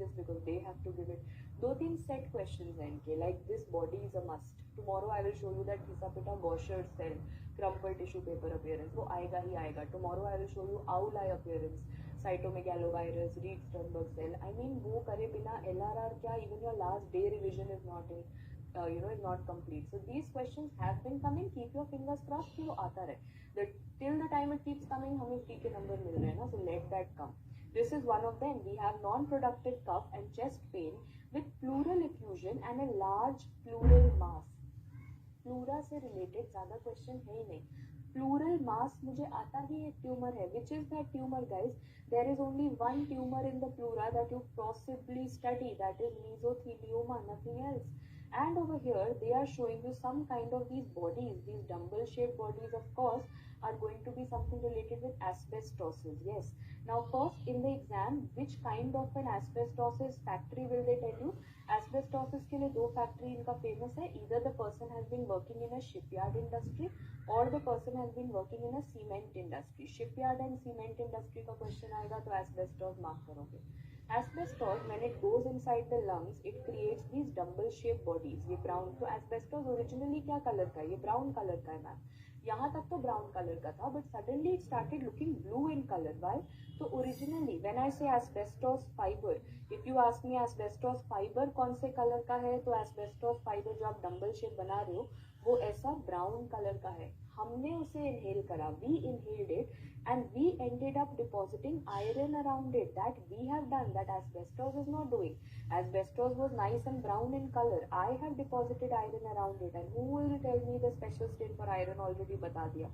this because they have to give it. 2-3 set questions हैं इनके, like this body is a must. Tomorrow I will show you that घिसा-पिटा Gaucher cell, crumpled tissue paper appearance, वो आएगा ही आएगा. Tomorrow I will show you Owli appearance, cytomegalovirus, Reed-Sternberg cell. I mean वो करे बिना LRR क्या, even your last day revision is not in, is not complete. So these questions have been coming. Keep your fingers crossed कि वो आता रहे. Till the time it keeps coming, हमें free के number मिल रहे हैं ना, so let that come. This is one of them. We have non-productive cough and chest pain with pleural effusion and a large pleural mass. Pleura से related ज़्यादा question है ही नहीं. Pleural mass मुझे आता ही एक ट्यूमर है. Which is that tumor, guys? There is only one tumor in the pleura that you possibly study. That is mesothelioma, nothing else. And over here they are showing you some kind of these bodies, these dumbbell shaped bodies, of course, are going to be something related with asbestosis. Yes. Now first in the exam, which kind of an asbestosis factory will they tell you? Asbestosis के लिए दो factory इनका famous है. Either the person has been working in a shipyard industry or the person has been working in a cement industry. Shipyard and cement industry का question आएगा तो asbestos mark करोगे. Asbestos, when it goes inside the lungs, it creates these dumbbell shaped bodies. ये brown, तो asbestos originally क्या color का है? ये brown color का है मैम. यहाँ तक तो brown color का था, but suddenly it started looking blue in color. Why? तो originally when I say asbestos fiber, if you ask me asbestos fiber कौन से color का है, तो asbestos fiber जो आप dumbbell shape बना रहे हो वो ऐसा brown color का है. हमने उसे inhale करा, we inhaled it and we ended up depositing iron around it. That we have done, that asbestos is not doing. Asbestos was nice and brown in color. I have deposited iron around it, and who will tell me the special stain for iron? Already बता दिया.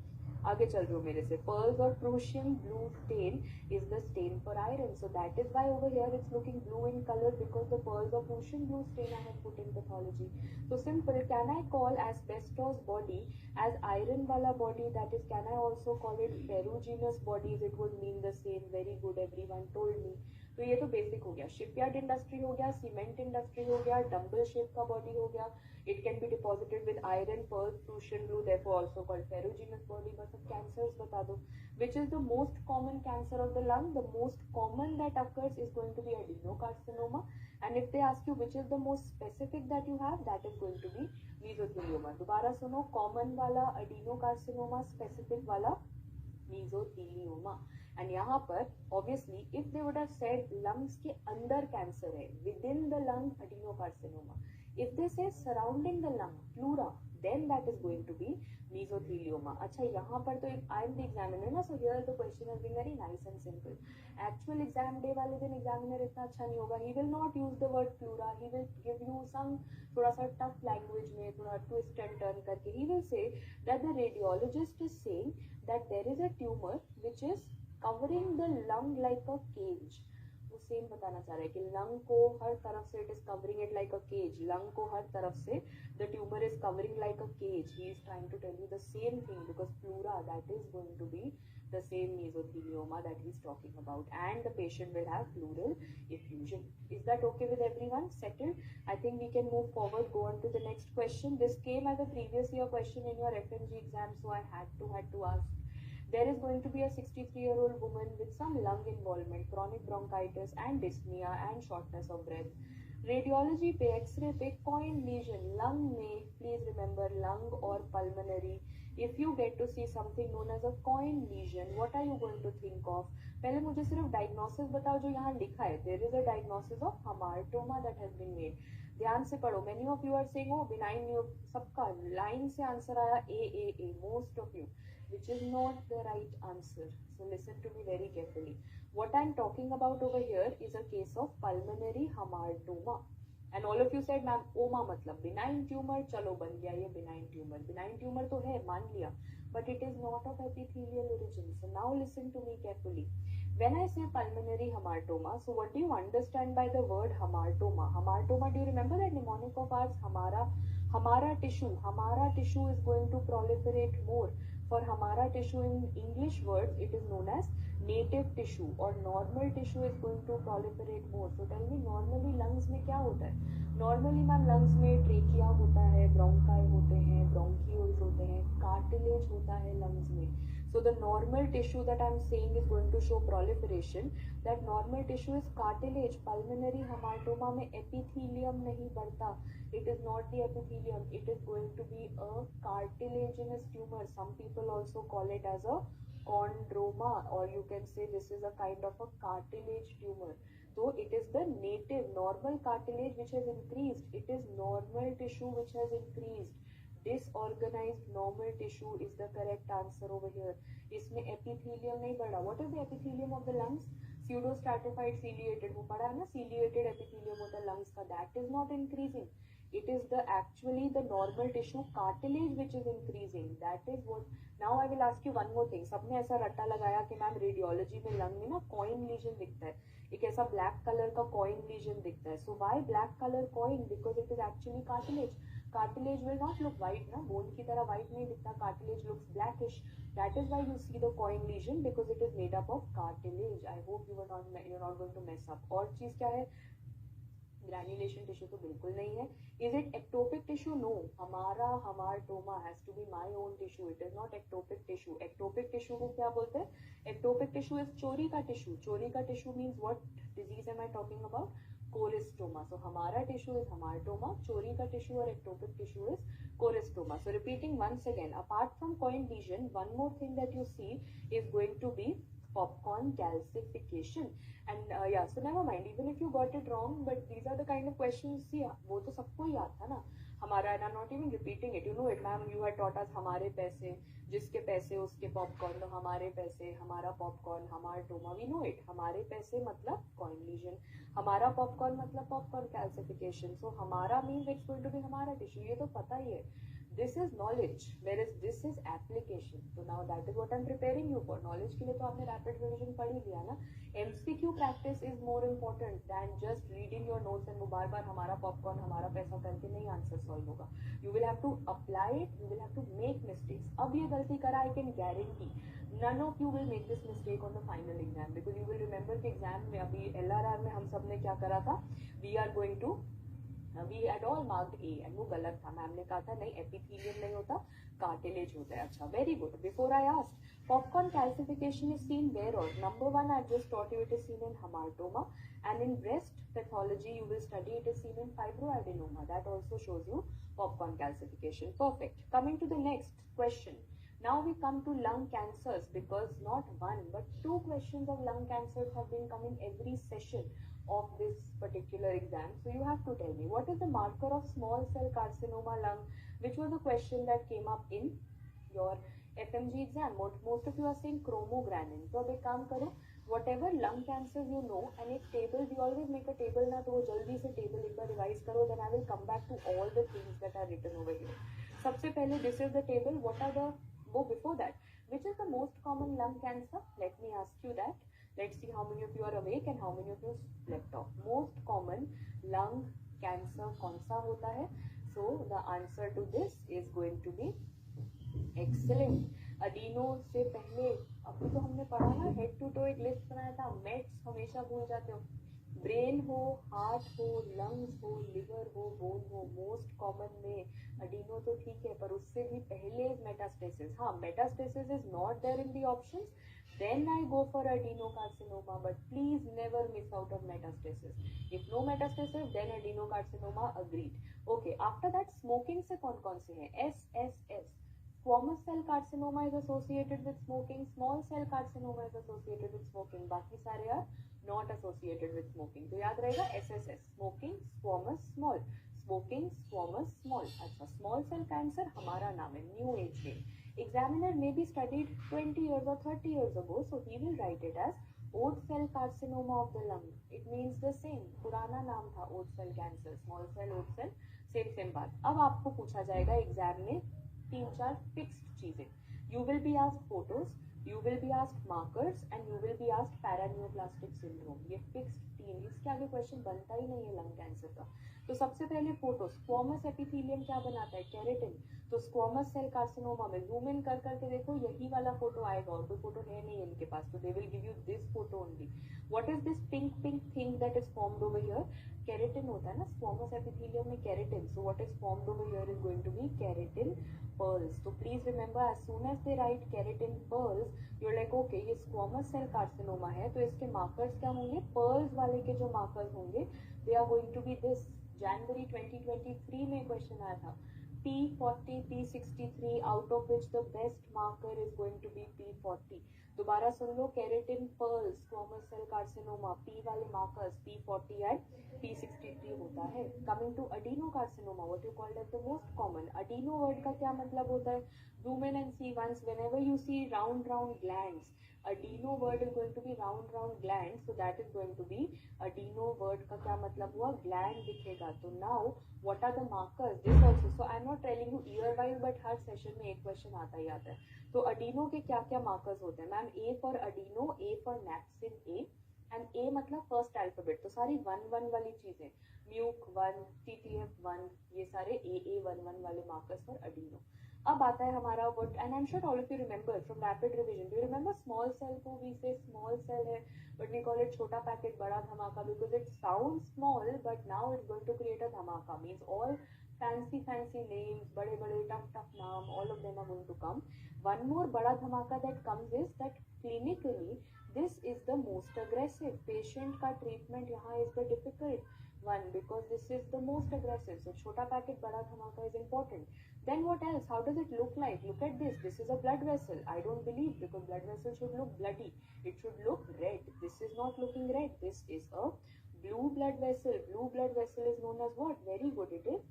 आगे चल रही हूँ मेरे से. Pearls or Prussian blue stain is the stain for iron. So that is why over here it's looking blue in color, because the pearls of Prussian blue stain I have put in pathology. So simple. Can I call asbestos body as iron wala body? That is, can I also call it ferruginous bodies? It would mean the same. Very good, everyone told me. तो ये तो basic हो गया. Shipyard industry हो गया, cement industry हो गया, dumbbell shape का बॉडी हो गया. It can be deposited with iron, pearl, Prussian blue, therefore also called ferruginous body. बस अब cancers बता दो. Which is the most common cancer of the lung? The most common that occurs is going to be adenocarcinoma. And if they ask you which is the most specific that you have, that is going to be mesothelioma. दोबारा सुनो, common वाला adenocarcinoma, specific वाला mesothelioma. And यहाँ पर obviously if they would have said lungs के अंदर cancer है, within the lung adenocarcinoma. If they say surrounding the lung pleura, then that is going to be mesothelioma. अच्छा यहाँ पर तो I am the examiner ना, so here the question has been very nice and simple. Actual exam day वाले दिन examiner इतना अच्छा नहीं होगा. He will not use the word pleura. He will give you some थोड़ा सा tough language में, थोड़ा twist and turn करके. He will say that the radiologist is saying that there is a tumor which is covering the lung like a cage. वो same बताना चाह रहा है कि लंग को हर तरफ से it is covering it like a cage. Lung को हर तरफ से the tumor is covering like a cage. He is trying to tell you the same thing, because pleura, that is going to be the same mesothelioma that he is talking about, and the patient will have pleural effusion. Is that okay with everyone? Settled? I think we can move forward, go on to the next question. This came as a previous year question in your FMG exam, so I had to ask. There is going to be a 63-year-old woman with some lung involvement, chronic bronchitis and dyspnea and shortness of breath. Radiology पे X-ray पे coin lesion lung में, please remember lung or pulmonary. If you get to see something known as a coin lesion, what are you going to think of? पहले मुझे सिर्फ diagnosis बताओ जो यहाँ लिखा है. There is a diagnosis of hamartoma that has been made. ध्यान से पढ़ो. Many of you are saying oh benign, सबका line से आंसर आया A. Most of you, which is not the right answer. So listen to me very carefully. What I am talking about over here is a case of pulmonary hamartoma. And all of you said ma'am ओमा मतलब benign tumor. चलो बन गया ये benign tumor. Benign tumor तो है, मान लिया, but it is not of epithelial origin. So now listen to me carefully. When I say pulmonary hamartoma, so what do you understand by the word hamartoma? Hamartoma, do you remember that mnemonic of ours, hamara tissue? Hamara tissue is going to proliferate more. For hamara tissue in English words, it is known as native tissue or normal tissue is going to proliferate more. So tell me normally lungs में क्या होता है? Normally ma'am lungs में trachea होता है, bronchi होते हैं, bronchioles होते हैं, cartilage होता है lungs में. So the normal tissue that I'm saying is going to show proliferation. That normal tissue is cartilage. Pulmonary hematoma में epithelium नहीं बढ़ता. It is not the epithelium. It is going to be a cartilaginous tumor. Some people also call it as a chondroma, or you can say this is a kind of a cartilage tumor. So it is the native normal cartilage which has increased. It is normal tissue which has increased. Disorganized normal tissue is the correct answer over here. इसमें epithelium नहीं बढ़ा. What is the epithelium of the lungs? Pseudostratified ciliated. वो पढ़ा है ना, ciliated epithelium होता है lungs का. That is not increasing. It is the actually the normal tissue cartilage which is increasing. That is what. Now I will ask you one more thing. सबने ऐसा रट्टा लगाया कि मैम रेडियोलॉजी में lung में ना कॉइन लीजन दिखता है, एक ऐसा ब्लैक कलर का कॉइन लीजन दिखता है. So why black colour coin? Because it is actually cartilage. Cartilage will not look white, ना, bone की तरह white नहीं दिखता. Cartilage looks blackish. That is why you see the coin lesion, because it is made up of cartilage. I hope you're not going to mess up. और चीज क्या है? Granulation tissue तो बिल्कुल नहीं है. Is it ectopic tissue? No. हमारा hamartoma has to be my own tissue. It is not ectopic tissue. Ectopic tissue को क्या बोलते हैं? Ectopic tissue is चोरी का tissue. चोरी का tissue means what disease am I talking about? Corystoma. So हमारा tissue is hamartoma, चोरी का tissue और ectopic tissue is corystoma. So repeating once again, apart from coin lesion, one more thing that you see is going to be popcorn calcification. And yeah, so never mind, even if you got it wrong, but these are the kind of questions. See, वो तो सबको ही आता ना हमारा. And I'm not even repeating it. You know it, ma'am. You had taught us हमारे पैसे, जिसके पैसे उसके पॉपकॉर्न. तो हमारे पैसे, हमारा popcorn, hamartoma. We know it. हमारे पैसे मतलब coin lesion. हमारा पॉपकॉर्न मतलब पॉपकॉर्न कैल्सिफिकेशन. सो हमारा means it's going to be हमारा टिश्यू. ये तो पता ही है. This is knowledge, where is this is application. तो now that is what I am preparing you for. Knowledge के लिए तो आपने रैपिड रिवीजन पढ़ ही लिया ना. MCQ practice is more important than just reading your notes and वो बार बार हमारा पॉपकॉर्न हमारा पैसा करके नहीं आंसर सॉल्व होगा. You will have to apply it, you will have to make mistakes. अब ये गलती करा, I can guarantee none of you will make this mistake on the final exam, because you will remember कि exam में अभी LRR में हम सब ने क्या करा था. we are going to we had all marked A and वो गलत था. मैम ने कहा था नहीं epithelium नहीं होता, cartilage होता है. अच्छा, very good. Before I asked, popcorn calcification is seen where? Or number one, I just taught you it is seen in hamartoma, and in breast pathology you will study it is seen in fibroadenoma. That also shows you popcorn calcification. Perfect. Coming to the next question. Now we come to lung cancers, because not one but two questions of lung cancers have been coming every session of this particular exam. So you have to tell me, what is the marker of small cell carcinoma lung, which was a question that came up in your FMG exam. Most of you are saying chromogranin. So अब एक काम करो, whatever lung cancers you know, and एक table, we always make a table ना, तो वो जल्दी से table एक बार revise करो, then I will come back to all the things that are written over here. सबसे पहले this is the table. What are the before that, which is the most common lung cancer? Let me ask you that. Let's see how many of you are awake and how many of you slept off. Most common lung cancer कौन सा होता है? So the answer to this is going to be excellent. Adeno से पहले अभी तो हमने पढ़ा ना, हेड टू टो एक लिस्ट बनाया था. मेट्स हमेशा भूल जाते हो. ब्रेन हो, हार्ट हो, लंग्स हो, लिवर हो, बोन हो, मोस्ट कॉमन में अडीनो तो ठीक है, पर उससे भी पहले मेटास्टेसिस. हाँ, metastasis is not there in the options, then I go for adenocarcinoma, but please never miss out on metastasis. If no metastasis, then adenocarcinoma, agreed. Okay, after that smoking से कौन से हैं? SSS. Squamous cell carcinoma is associated with smoking. Small cell carcinoma is associated with smoking. बाकी सारे are not associated with smoking. तो याद रहेगा SSS. Smoking, squamous, small. Smoking, squamous, small. अच्छा, small cell cancer हमारा नाम है, new age name. Examiner may be studied 20 years or 30 years ago, so he will write it as oat cell carcinoma of the lung. It means the same. पुराना नाम था oat cell cancer. Small cell, oat cell, same बात. अब आपको पूछा जाएगा exam में 3-4 fixed चीजें. You will be asked photos, you will be asked markers, and you will be asked paraneoplastic syndrome. ये फिक्स्ड 15, इसके आगे क्वेश्चन बनता ही नहीं है लंग कैंसर का। तो सबसे पहले फोटो, स्क्वामस एपिथेलियम क्या बनाता है, केराटिन। तो स्क्वामस सेल कार्सिनोमा में जूम इन कर करके देखो, यही वाला फोटो आएगा, और कोई फोटो है नहीं इनके पास, तो they will give you this photo only. What is this pink pink thing that is formed over here, keratin होता है ना स्क्वामस एपिथेलियम में, keratin. So what is formed over here is going to be keratin pearls. So please remember, as soon as they write keratin pearls, you're like okay, ये squamous cell carcinoma है, तो इसके markers क्या होंगे, pearls वाले के जो markers होंगे, they are going to be this. January 2023 में क्वेश्चन आया था, P40, P63, out of which the best marker is going to be P40. दोबारा सुन लो, keratin pearls, squamous cell carcinoma, P वाले मार्कर्स P40 एंड P63 होता है। Coming to adenocarcinoma, what you called as the most common. Adeno word का क्या मतलब होता है, zoom in and see once, whenever you see round round glands, adeno word is going to be round gland, so that is going to be adeno word का क्या मतलब हुआ, gland दिखेगा। तो now what are the markers, this also, so I am not telling you year wise, but her session में एक question आता ही आता है। तो अडीनो के क्या क्या मार्कर्स होते हैं ma'am, A for adeno, A for napsin A, and A मतलब फर्स्ट अल्फाबेट, तो सारी 1 1 वाली चीजें, म्यूक 1, TTF 1, ये सारे AA 1 1 वाले मार्कर्स फॉर अडीनो। अब आता है हमारा word, and I am sure all of you remember from rapid revision, do you remember small cell को वी से स्मॉल सेल है, बट वी कॉल इट छोटा पैकेट बड़ा धमाका, because it sound small but now it's going to create a धमाका, means all fancy names, बड़े बड़े tough नाम, all of them are going to come. One more बड़ा धमाका that comes is that clinically this is the most aggressive, patient का treatment यहाँ is the difficult one because this is the most aggressive, so छोटा पैकेट बड़ा धमाका is important. Then what else, how does it look like, look at this, this is a blood vessel, I don't believe, because blood vessel should look bloody, it should look red, this is not looking red, this is a blue blood vessel. Blue blood vessel is known as what, very good, it is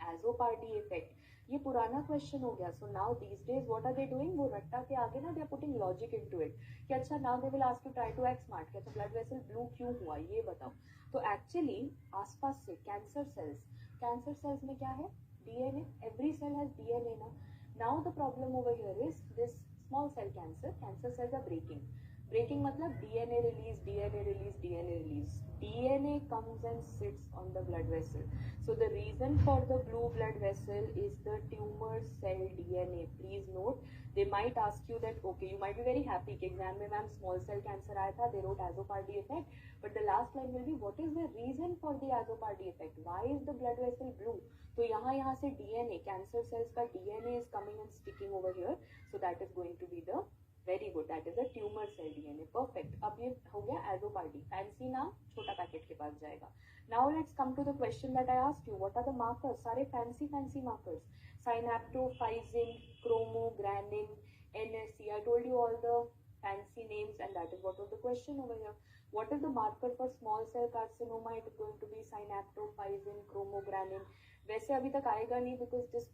Azzopardi effect, ये पुराना question हो गया। So now these days what are they doing, वो रट्टा के आगे ना they are putting logic into it कि अच्छा now they will ask you try to act smart, क्या तो ब्लड वेसल ब्लू क्यों हुआ ये बताओ। तो एक्चुअली आसपास से कैंसर सेल्स में क्या है, DNA, every cell has DNA ना। Now the problem over here is this small cell cancer cells are breaking मतलब DNA release, DNA comes and sits on the blood vessel. So the reason for the blue blood vessel is the tumor cell DNA. Please note, they might ask you that, okay, you might be very happy कि exam में ma'am small cell cancer आया था, they wrote azopardi effect, but the last line will be, what is the reason for the azopardi effect? Why is the blood vessel blue? तो यहाँ से DNA, cancer cells का DNA is coming and sticking over here, so that is going to be the very good, that is a tumour cell DNA, perfect. अब ये हो गया एजोपार्डी, fancy नाम, छोटा पैकेट के पास जाएगा। Now let's come to the question that I asked you, what are the markers, सारे fancy markers, synaptophysin, chromogranin, NSC, I told you all the fancy names and that is what was the question over here. What is the marker for small cell carcinoma? It is going to be synaptophysin, chromogranin. वैसे अभी तक आएगा नहीं because this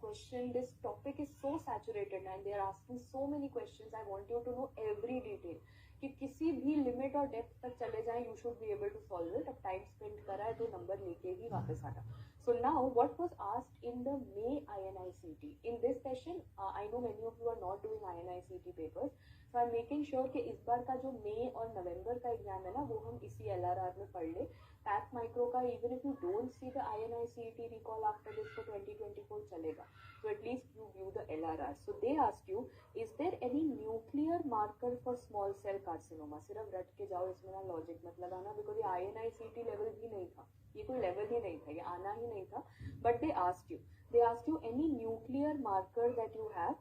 topic is so saturated and they are asking so many questions. I want you to know every detail कि किसी भी limit और depth तक चले जाएं, you should be able to solve it. अब टाइम स्पेंड करा है तो नंबर लेके ही वापस आना। So now what was asked in the May INICET? In this session, I know many of you are not doing INICET papers, so I'm making sure कि इस बार का जो मई और नवंबर का एग्जाम है ना, वो हम इसी LRR में पढ़ ले। पैक माइक्रो का even if you don't see the INICET recall after this for 2024 चलेगा, so at least you view the LRR. So they ask you, is there any nuclear marker for small cell carcinoma? सिर्फ रट के जाओ, इसमें ना logic मत लगाना, because ये INICET लेवल भी नहीं था, ये कोई लेवल ही नहीं था, ये आना ही नहीं था, but they asked you any nuclear marker that you have,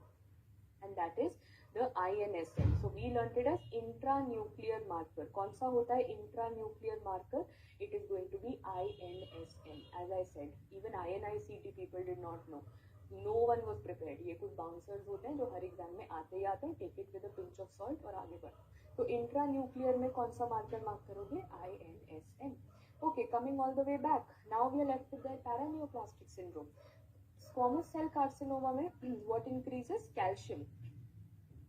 and that is the INSM. So we learned it as intranuclear marker. कौन सा होता है intranuclear marker? It is going to be INSM. As I said, even INICET people did not know. No one was prepared. ये कुछ bouncers होते हैं जो हर exam में आते ही आते हैं, take it with a pinch of salt और आगे बढ़ो। तो intranuclear में कौन सा मार्कर मार्क करोगे? INSM. Okay, coming all the way back. Now we are left with the paraneoplastic syndrome. Squamous cell carcinoma में what increases? Calcium.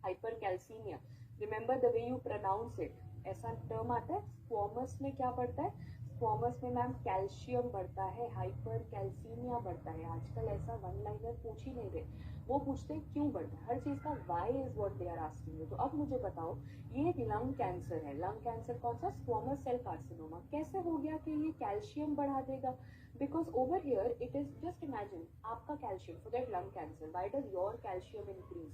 Hypercalcemia. Remember the way you pronounce it. ऐसा term आता है, squamous में क्या पड़ता है? Squamous में ma'am calcium बढ़ता है, हाइपर कैल्सीमिया बढ़ता है। आजकल ऐसा वन लाइनर पूछ ही नहीं रहे, वो पूछते हैं क्यों बढ़ता है, हर चीज का why is what they are asking you. तो अब मुझे बताओ, ये लंग कैंसर है, लंग कैंसर कौन सा, स्क्वामस सेल कार्सिनोमा, कैसे हो गया कि ये कैल्शियम बढ़ा देगा? Because over here it is, just imagine आपका calcium for that lung cancer, why does your calcium increase?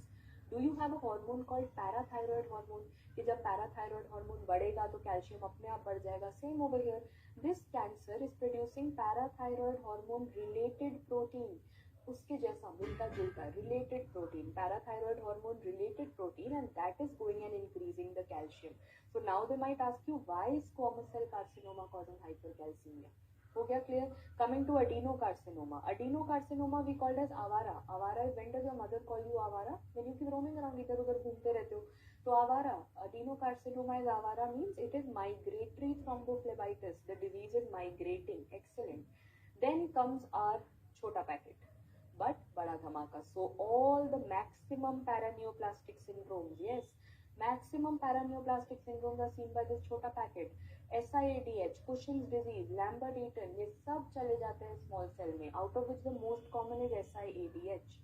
Do you have a hormone called parathyroid hormone, कि जब पैराथायरॉयड हार्मोन बढ़ेगा तो कैल्शियम अपने आप बढ़ जाएगा। Same over here, this cancer is producing parathyroid hormone related protein, उसके जैसा मिलता जुलता related protein, parathyroid hormone related protein, and that is going and increasing the calcium. So now they might ask you why is squamous cell carcinoma causing hypercalcemia? हो गया clear? Coming to adenocarcinoma, adenocarcinoma we called as avara, avara is when does your mother call you avara, when you keep roaming around, इधर उधर घूमते रहते हो, तो avara, adenocarcinoma is avara means it is migratory thrombophlebitis, the disease is migrating, excellent. Then comes our chota packet, but bada dhamaka, so all the maximum paraneoplastic syndromes, yes, maximum paraneoplastic syndromes are seen by this chota packet. SIADH, Cushing's disease, Lambert-Eaton, ये सब चले जाते हैं small cell में, out of which the most common is SIADH.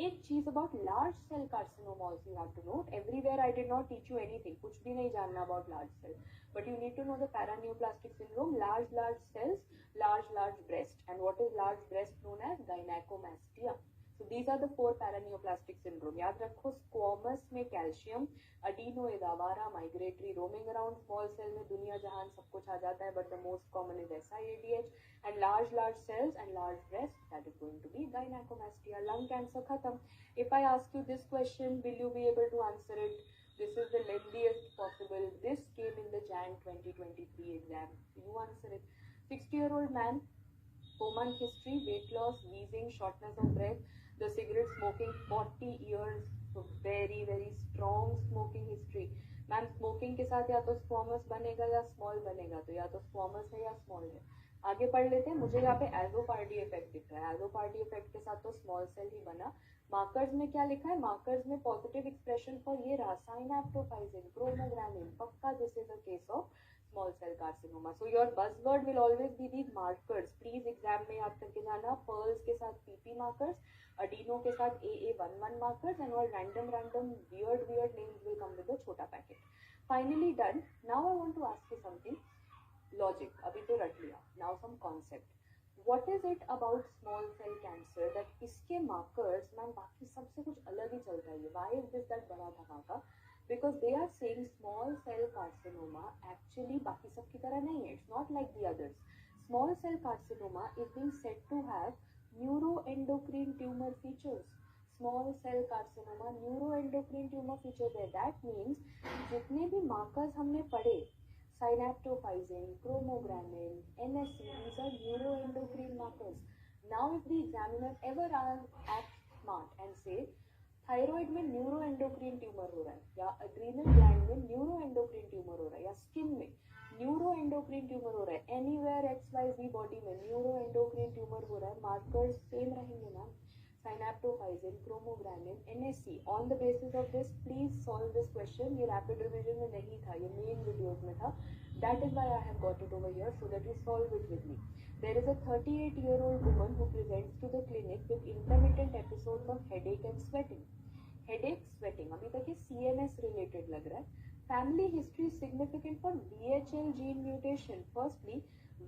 एक चीज about large cell carcinoma you have to note, everywhere I did not teach you anything, कुछ भी नहीं जानना about large cell, but you need to know the paraneoplastic syndrome, large cells, large breast, and what is large breast known as gynaecomastia. So these are the four paraneoplastic syndrome. याद रखो, squamous में calcium, adeno is आवारा, migratory, roaming around small cell में दुनिया जहान सब कुछ आ जाता है, but the most common is SIADH, and large cells and large breast, that is going to be gynaecomastia. Lung cancer खत्म. If I ask you this question, will you be able to answer it? This is the lengthiest possible. This came in the Jan 2023 exam. You answer it. 60-year-old man, 4-month history, weight loss, wheezing, shortness of breath, the cigarette smoking 40 years, so very very strong smoking history. Ma'am smoking के साथ या तो squamous बनेगा या small बनेगा, तो या तो स्क्वामस है या स्मॉल है. आगे पढ़ लेते हैं. मुझे यहाँ पे एजोपार्डी इफेक्ट दिख रहा है, एजोपार्डी इफेक्ट के साथ तो स्मॉल सेल ही बना. मार्कर्स में क्या लिखा है? मार्कर्स में पॉजिटिव एक्सप्रेशन फॉर ये रहा, साइनैप्टोफाइजिन, क्रोमोग्रानिन, पक्का this is a case of small cell carcinoma. So your buzzword will always be these markers. Please exam में याद करके जाना, pearls के साथ PP markers, adeno के साथ AA11 markers, and all random weird names will come with the chota packet. Finally done. Now I want to ask you something. Logic, अभी तो रट लिया. Now some concept. What is it about small cell cancer that इसके markers ma'am बाकी सबसे कुछ अलग ही चलता है? Why is this that बड़ा धमाका? Because they are saying small cell carcinoma actually बाकी सब की तरह नहीं है. It's not like the others. Small cell carcinoma is being said to have neuroendocrine tumor features. Small cell carcinoma neuroendocrine tumor features है. That means जितने भी markers हमने पढ़े, synaptophysin, chromogranin, NSE, these are neuroendocrine markers. Now if the examiner ever act smart and say thyroid में neuro endocrine tumour हो रहा है, या एड्रीनल ग्लैंड में न्यूरो एंडोक्रीन ट्यूमर हो रहा है, या स्किन में न्यूरो एंडोक्रीन ट्यूमर हो रहा है, एनीवेयर XYZ बॉडी में न्यूरो एंडोक्रीन ट्यूमर हो रहा है, मार्कर्स सेम रहेंगे ना, साइनैप्टोफाइजिन, क्रोमोग्रानिन, NSE. On the basis of this please solve this question. ये रैपिड रिवीजन में नहीं था, ये मेन वीडियोज में था. That is why I have got it over here so that you solve it with me. There is a 38-year-old woman who presents to the clinic with intermittent episodes of headache and sweating. Headache, sweating. अभी तक ये CNS related लग रहा है. Family history significant for VHL gene mutation. Firstly,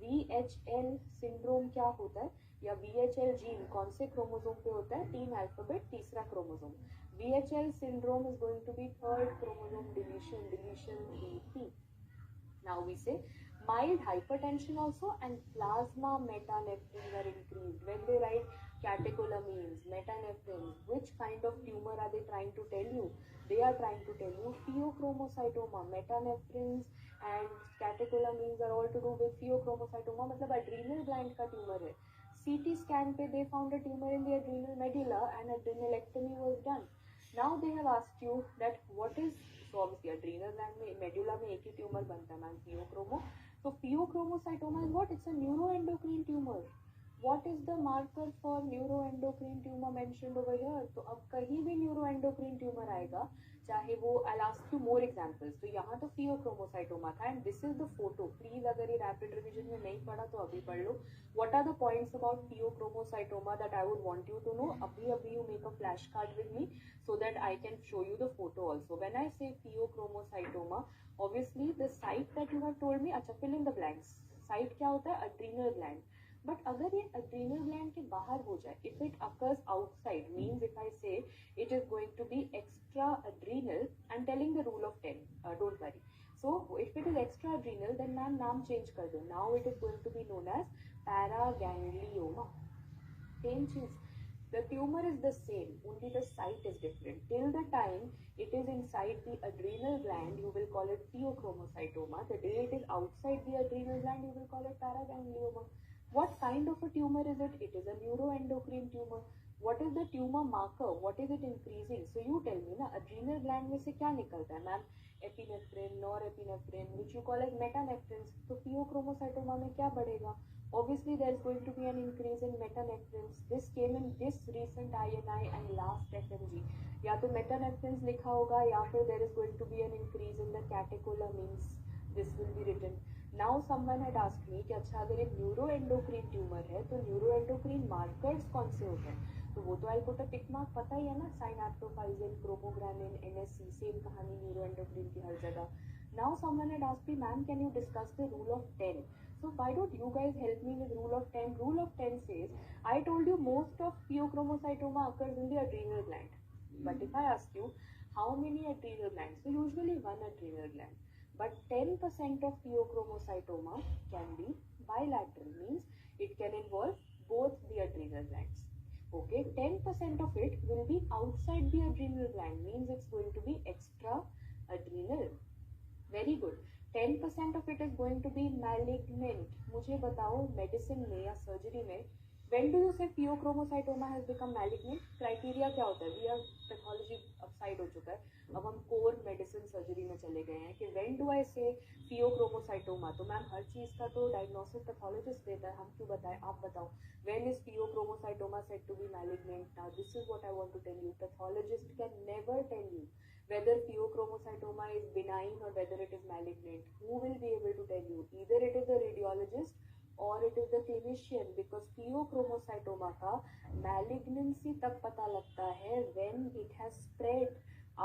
VHL syndrome क्या होता है, या VHL gene कौन से क्रोमोसोम पे होता है? 3 अल्फाबेट, तीसरा chromosome. VHL syndrome is going to be 3rd chromosome deletion 3p. Now we say mild hypertension also, and plasma metanephrines are increased. When they write catecholamines, metanephrines, which kind of tumor are they trying to tell you? They are trying to tell you pheochromocytoma. Metanephrines and catecholamines are all to do with pheochromocytoma, मतलब adrenal gland का tumor है. CT scan पे they found a tumor in the adrenal medulla and adrenalectomy was done. Now they have asked you that what is, so obviously adrenal gland में medulla में एक ही tumour बनता है ma'am, pheochromo. So pheochromocytoma is what? It's a neuroendocrine tumor. what is the marker for neuroendocrine tumor mentioned over here? तो अब कहीं भी neuroendocrine tumor आएगा, चाहे वो, I'll ask you more examples. तो यहाँ तो pheochromocytoma था, and this is the photo. Please अगर ये rapid revision में नहीं पढ़ा तो अभी पढ़ लो. What are the points about pheochromocytoma that I would want you to know? अभी you make a flashcard with me so that I can show you the photo also. When I say pheochromocytoma, obviously the site that you have told me, अच्छा fill in the blanks. Site क्या होता है? Adrenal gland. But अगर ये adrenal gland के बाहर हो जाए, if it occurs outside, means if I say it is going to be extra adrenal, I'm telling the rule of 10, don't worry. So if it is extra adrenal, then ma'am नाम change कर दो. Now it is going to be known as paraganglioma. Same चीज, the tumor is the same, only the site is different. Till the time it is inside the adrenal gland, you will call it pheochromocytoma. The day it is outside the adrenal gland, you will call it paraganglioma. What kind of a tumor is it? It is a neuroendocrine tumor. What is the tumor marker? What is it increasing? So you tell me ना, adrenal gland में से क्या निकलता है ma'am? Epinephrine, norepinephrine, which you call as metanephrines. तो pheochromocytoma में क्या बढ़ेगा? Obviously there is going to be an increase in metanephrines. This came in this recent INI and last FMG. या तो metanephrines लिखा होगा, या फिर there is going to be an increase in the catecholamines. This will be written. Now someone had asked me कि अच्छा अगर एक न्यूरोएंडोक्रीन ट्यूमर है तो न्यूरोएंडोक्रीन मार्कर्स कौन से होते हैं? तो वो तो I put a tick mark, पता ही है ना, साइनैप्टोफाइजिन, क्रोमोग्रानिन, एनएससी, सेम कहानी न्यूरोएंडोक्रीन की हर जगह. Now someone had asked me, ma'am, can you discuss the rule of 10? So why don't you guys help me with rule of 10? Rule of 10 says, I told you most of pheochromocytoma occurs in the adrenal gland. But if I ask you how many adrenal glands, so usually one adrenal gland. But 10% of pheochromocytoma can be bilateral, means it can involve both the adrenal glands. Okay, 10% of it will be outside the adrenal gland, means it's going to be extra adrenal. Very good. 10% of it is going to be malignant. मुझे बताओ medicine में या surgery में when do you say pheochromocytoma has become malignant? Criteria क्या होता है? We are pathology upside हो चुका है, अब हम कोर मेडिसिन सर्जरी में चले गए हैं कि when do I say pheochromocytoma? तो मैम हर चीज का तो डायग्नोसिस पैथोलॉजिस्ट देता है, हम क्यों बताएं? आप बताओ, when is pheochromocytoma said to be malignant? Now this is what I want to tell you. Pathologist can never tell you whether pheochromocytoma is benign or whether it is malignant. Who will be able to tell you? Either it is the radiologist or it is the clinician, because pheochromocytoma का malignancy तब पता लगता है when it has spread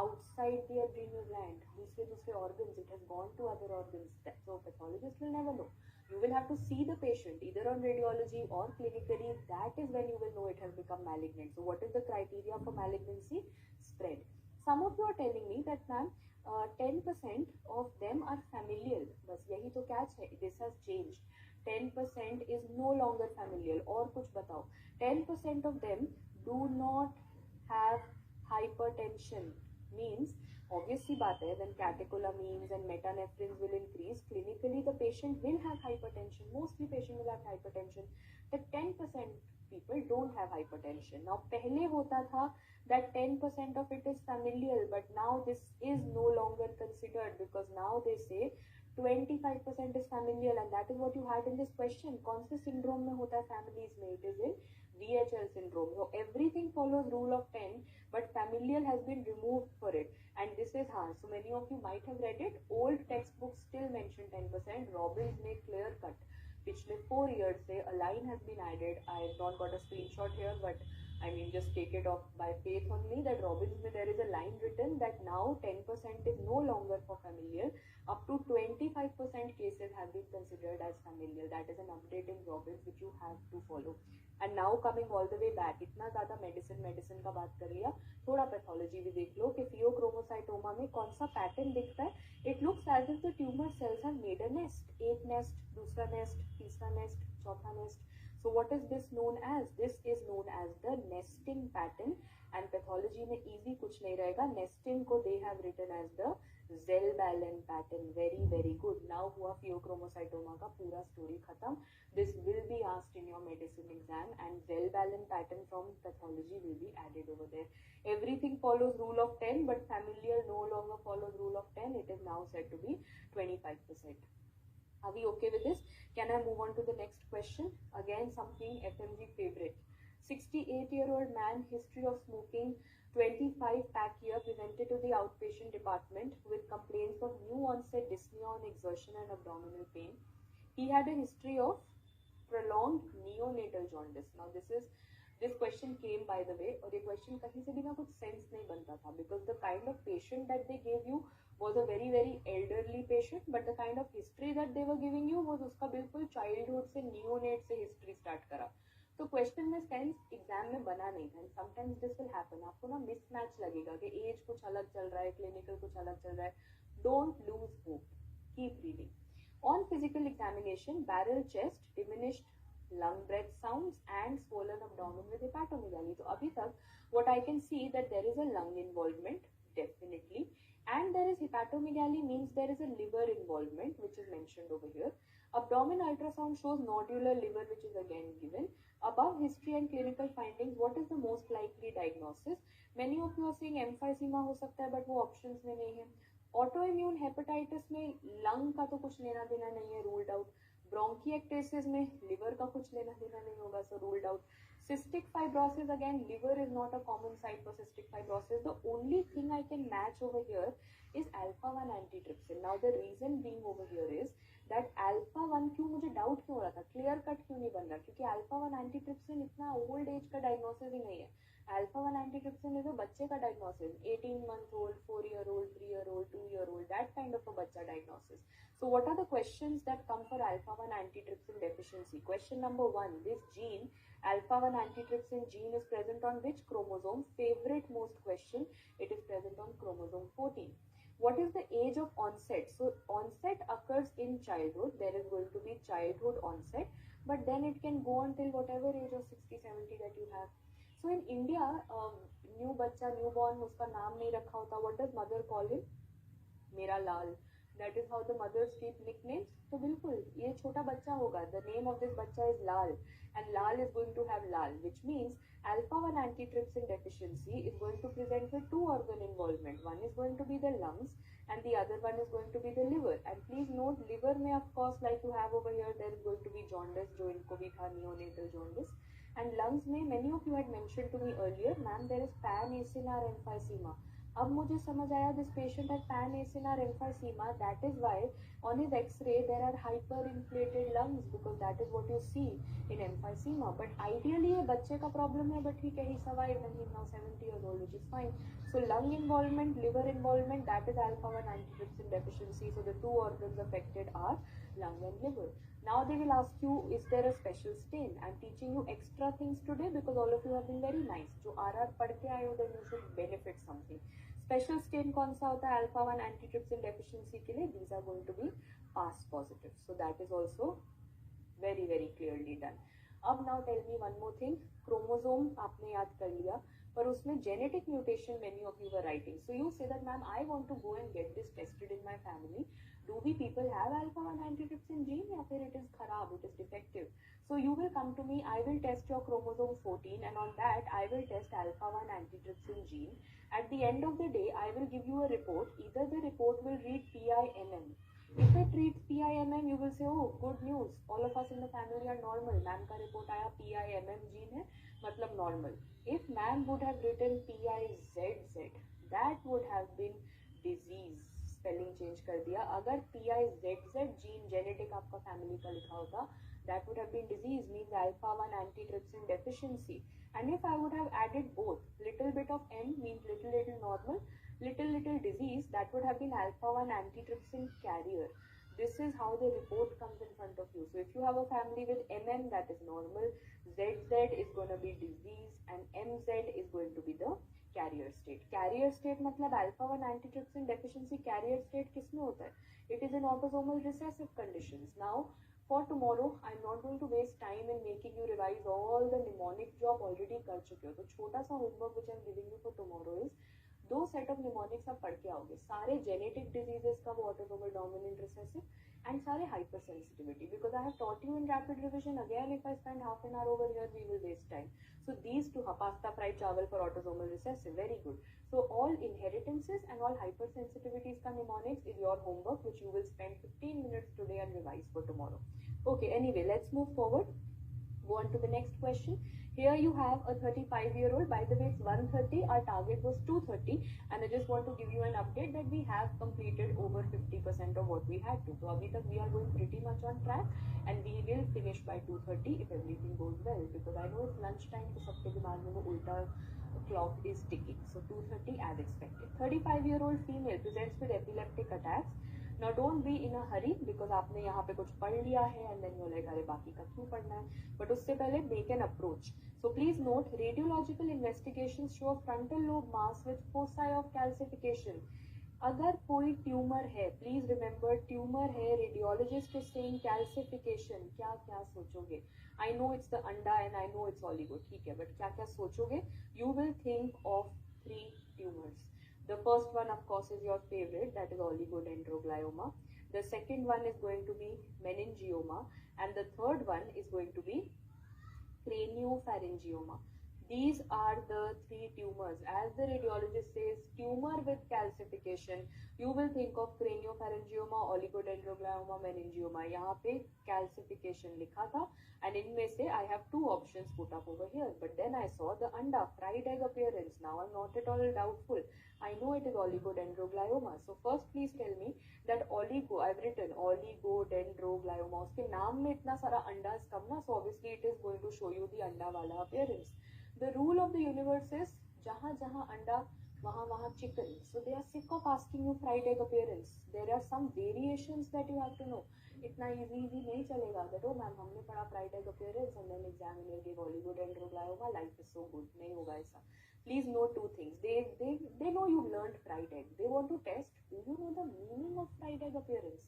outside the adrenal gland, दूसरे organs, it has gone to other organs. So pathologist will never know. You will have to see the patient either on radiology or clinically. That is when you will know it has become malignant. So what is the criteria for malignancy? Spread. Some of you are telling me that ma'am 10% of them are familial. बस यही तो catch है. This has changed. 10% is no longer familial. और कुछ बताओ. 10% of them do not have hypertension. Means obvious सी बात है, when catecholamines and metanephrines will increase, clinically the patient will have hypertension. Mostly patient will have hypertension. The 10% people don't have hypertension. Now पहले होता था that 10% of it is familial, but now this is no longer considered, because now they say 25% is familial, and that is what you had in this question. कौन से syndrome में होता है families में? It is in VHL syndrome. So everything follows rule of 10, but familial has been removed for it, and this is hard. So many of you might have read it. Old textbooks still mention 10%. Robbins make clear cut. पिछले 4 years से a line has been added. I have not got a screenshot here, but I mean just take it off by faith only, that Robbins में there is a line written that now 10% is no longer for familial. Up to 25% cases have been considered as familial. That is an update in Robbins which you have to follow. And now coming all the way back, इतना ज़्यादा medicine का बात कर लिया, थोड़ा pathology भी देख लो कि pheochromocytoma में कौन सा पैटर्न दिखता है. It looks as if the tumor cells have made a nest. एक nest, दूसरा nest, तीसरा nest, चौथा nest. So what is this known as? This is known as the nesting pattern, and pathology में easy कुछ नहीं रहेगा. Nesting को they have written as the Zellballen pattern. Very very good. Now हुआ pheochromocytoma का पूरा story खत्म. This will be asked in your medicine exam, and Zellballen pattern from pathology will be added over there. Everything follows rule of 10, but familial no longer follows rule of 10. It is now said to be 25%. Are we okay with this? Can I move on to the next question? Again, something FMG favorite. 68-year-old man, history of smoking, 25 pack year, presented to the outpatient department with complaints of new onset dyspnea on exertion and abdominal pain. He had a history of prolonged neonatal jaundice. Now this question came by the way, और ये question कहीं से भी ना कुछ sense नहीं बनता था, because the kind of patient that they gave you was a very very elderly patient, but the kind of history that they were giving you was उसका बिल्कुल childhood से neonate से history start करा. तो question में sense exam में बना नहीं था. समटाइम्स दिस विल हैपन, आपको ना मिसमैच लगेगा कि एज कुछ अलग चल रहा है, क्लिनिकल कुछ अलग चल रहा है. Don't lose hope, keep reading. On physical examination, barrel chest, diminished lung breath sounds and swollen abdomen with hepatomegaly. So abhi tak what I can see that there is a lung involvement definitely, and there is hepatomegaly, means there is a liver involvement which is mentioned over here. Abdomen ultrasound shows nodular liver, which is again given. Above history and clinical findings, what is the most likely diagnosis? Many of you are saying emphysema हो सकता है, but वो options में नहीं है. Autoimmune hepatitis में lung का तो कुछ लेना देना नहीं है, ruled out. Bronchiectasis में liver का कुछ लेना देना नहीं होगा, so ruled out. Cystic fibrosis, again liver is not a common site for cystic fibrosis. The only thing I can match over here is alpha-1 antitrypsin. Now the reason being over here is that alpha-1 क्यों मुझे doubt क्यों हो रहा था, clear cut क्यों नहीं बन रहा, क्योंकि alpha-1 antitrypsin इतना ओल्ड एज का डायग्नोसिस ही नहीं है. Alpha-1 antitrypsin is a बच्चे का diagnosis, 18-month-old, 4-year-old, 3-year-old, 2-year-old, that kind of a बच्चा diagnosis. So what are the questions that come for alpha-1 antitrypsin deficiency? Question number 1, this gene, alpha-1 antitrypsin gene, is present on which chromosome? Favorite most question, it is present on chromosome 14. What is the age of onset? So onset occurs in childhood, there is going to be childhood onset, but then it can go on till whatever age of 60-70 that you have. So in India, new बच्चा, newborn, उसका नाम नहीं रखा होता. What does mother call him? मेरा लाल. That is how the mothers keep nicknames. तो बिल्कुल ये छोटा बच्चा होगा. The name of this बच्चा is Lal, and Lal is going to have Lal, which means alpha-1 antitrypsin deficiency is going to present with two organ involvement. One is going to be the lungs, and the other one is going to be the liver. And please note, liver में of course, like you have over here, there is going to be jaundice, जो इनको भी था neonatal jaundice. And lungs में many of you had mentioned to me earlier, ma'am, there is pan-acinar emphysema. अब मुझे समझ आया, this patient had pan-acinar emphysema. That is why on his X-ray there are hyperinflated lungs, because that is what you see in emphysema. But ideally ये बच्चे का problem है, but ठीक है, he survived and he is now 70 years old, which is fine. So lung involvement, liver involvement, that is alpha-1 antitrypsin deficiency. So the two organs affected are lung and liver. Now they will ask you, is there a special stain? I'm teaching you extra things today because all of you have been very nice. जो RR पढ़ के आए हो, then you should benefit something. Special stain कौन सा होता है alpha-1 antitrypsin deficiency के लिए? These are going to be past positive. So that is also very very clearly done. अब now tell me one more thing. Chromosome आपने याद कर लिया, पर उसमें genetic mutation many of you were writing. So you say that ma'am, I want to go and get this tested in my family. Do we people have alpha-1 antitrypsin gene, या फिर it is खराब, it is defective? So you will come to me, I will test your chromosome 14, and on that I will test alpha-1 antitrypsin gene. At the end of the day, I will give you a report. Either the report will read PIMM. If it reads PIMM, you will say, oh, good news, all of us in the family are normal. Ma'am का report आया PIMM gene है, मतलब normal. If ma'am would have written PIZZ, that would have been disease. Spelling change कर दिया. अगर PIZZ gene genetic आपका family का लिखा होता, that would have been disease, means alpha-1 antitrypsin deficiency. And if I would have added both, little bit of M means little normal, little disease, that would have been alpha-1 antitrypsin carrier. This is how the report comes in front of you. So if you have a family with MM, that is normal, ZZ is going to be disease, and MZ is going to be the carrier state. Carrier state मतलब alpha-1 antitrypsin deficiency carrier state किसमें होता है? It is in autosomal recessive conditions. Now for tomorrow, I'm not going to waste time in making you revise all the mnemonic जो आप already कर चुके हो. तो छोटा सा homework which I'm giving you for tomorrow is, दो set of mnemonics आप पढ़ के आओगे. सारे genetic diseases का वो autosomal dominant recessive, and सारे hypersensitivity, because I have taught you in rapid revision. Again, if I spend half an hour over here, we will waste time. So these two, pasta fried chawal for autosomal recessive, very good. So all inheritances and all hypersensitivities ka mnemonics is your homework, which you will spend 15 minutes today and revise for tomorrow. Okay, anyway, let's move forward. Go on to the next question. Here you have a 35-year-old. By the way, it's 130. Our target was 230, and I just want to give you an update that we have completed over 50% of what we had to. So abhi tak we are going pretty much on track, and we will finish by 2:30 if everything goes well. Because I know it's lunch time, so सबके दिमाग में वो उल्टा clock is ticking. So 2:30 as expected. 35-year-old female presents with epileptic attacks. Now don't be in a hurry because आपने यहाँ पे कुछ पढ़ लिया है and then you're like अरे बाकी का क्यों पढ़ना है. But उससे पहले make an approach. So please note, radiological investigations show frontal lobe mass with foci of calcification. अगर कोई ट्यूमर है, प्लीज रिमेम्बर ट्यूमर है, रेडियोलॉजिस्ट इज सेइंग कैल्सिफिकेशन, क्या क्या सोचोगे? आई नो इट्स द अंडा and I know it's oligo, ठीक है, बट क्या क्या सोचोगे? You will think of 3 tumours. The first one, of course, is your favorite, that is oligodendroglioma. The second one is going to be meningioma, and the third one is going to be craniopharyngioma. These are the 3 tumors. As the radiologist says, tumor with calcification, you will think of craniopharyngioma, oligodendroglioma, meningioma. यहाँ पे calcification लिखा था, and इनमें से I have 2 options put up over here. But then I saw the anda, fried egg appearance. Now I'm not at all doubtful. I know it is oligodendroglioma. So first, please tell me that oligo. I've written oligodendroglioma. उसके नाम में इतना सारा अंडास कम ना, so obviously it is going to show you the अंडा वाला appearance. The rule of the universe is जहाँ जहाँ अंडा वहाँ वहाँ chicken. So they are sick of asking you fried egg appearance. There are some variations that you have to know. इतना easy नहीं चलेगा that oh मैम हमने पढ़ा fried egg appearance and then examiner gave oligodendroglioma, life is so good. नहीं होगा ऐसा. Please note 2 things. They know you learned fried egg. They want to test, do you know the meaning of fried egg appearance?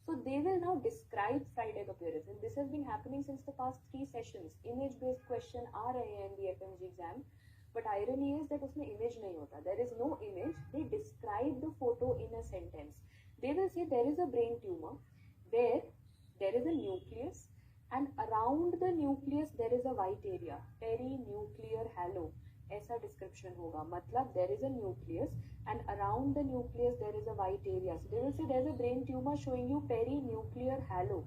So they will now describe fried egg appearance, and this has been happening since the past 3 sessions. Image based question आ रहे हैं in the FMG exam, but irony is that उसमें image नहीं होता. There is no image. They describe the photo in a sentence. They will say there is a brain tumor where there is a nucleus, and around the nucleus there is a white area, perinuclear halo. ऐसा description होगा, मतलब there is a nucleus and around the nucleus there is a white area. So they will say there is a brain tumor showing you perinuclear halo.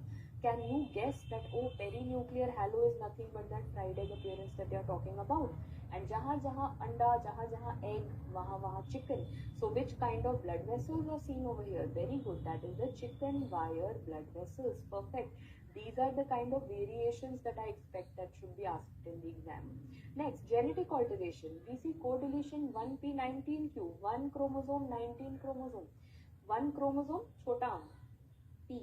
Can you guess that oh perinuclear halo is nothing but that fried egg appearance that they are talking about? And जहाँ जहाँ अंडा, जहाँ जहाँ egg, वहाँ वहाँ chicken. So which kind of blood vessels are seen over here? Very good, that is the chicken wire blood vessels. Perfect. These are the kind of variations that I expect that should be asked in the exam. Next, genetic alteration. We see co-deletion 1p19q, 1 chromosome, 19 chromosome. 1 chromosome, छोटा arm, p.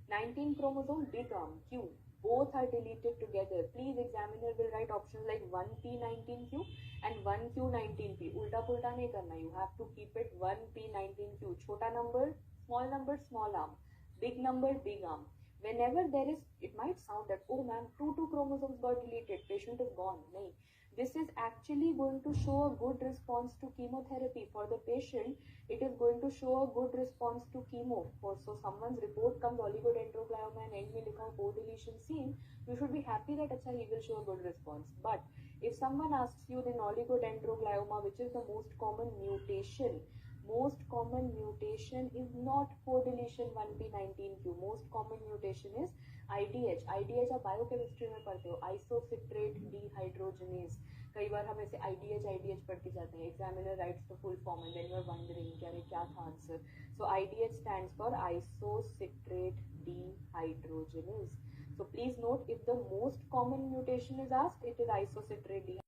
19 chromosome, big arm, q. Both are deleted together. Please, examiner will write options like 1p19q and 1q19p. Ulta pulta nahi karna. You have to keep it 1p19q. Chota number, small arm. Big number, big arm. Whenever there is, it might sound that, oh man, 2 chromosomes got deleted, patient is gone. Nahi. This is actually going to show a good response to chemotherapy. For the patient, it is going to show a good response to chemo. So someone's report comes oligodendroglioma and end में लिखा co-deletion seen, you should be happy that अच्छा he will show a good response. But if someone asks you in oligodendroglioma, which is the most common mutation is not co-deletion 1p19q. Most common mutation is IDH. IDH आप biochemistry में पढ़ते हो, isocitrate dehydrogenase. कई बार हम ऐसे IDH पढ़ते जाते हैं. Examiner writes the full form and then you are wondering क्या था answer. So IDH stands for isocitrate dehydrogenase. So please note, if the most common mutation is asked, it is isocitrate dehydrogenase.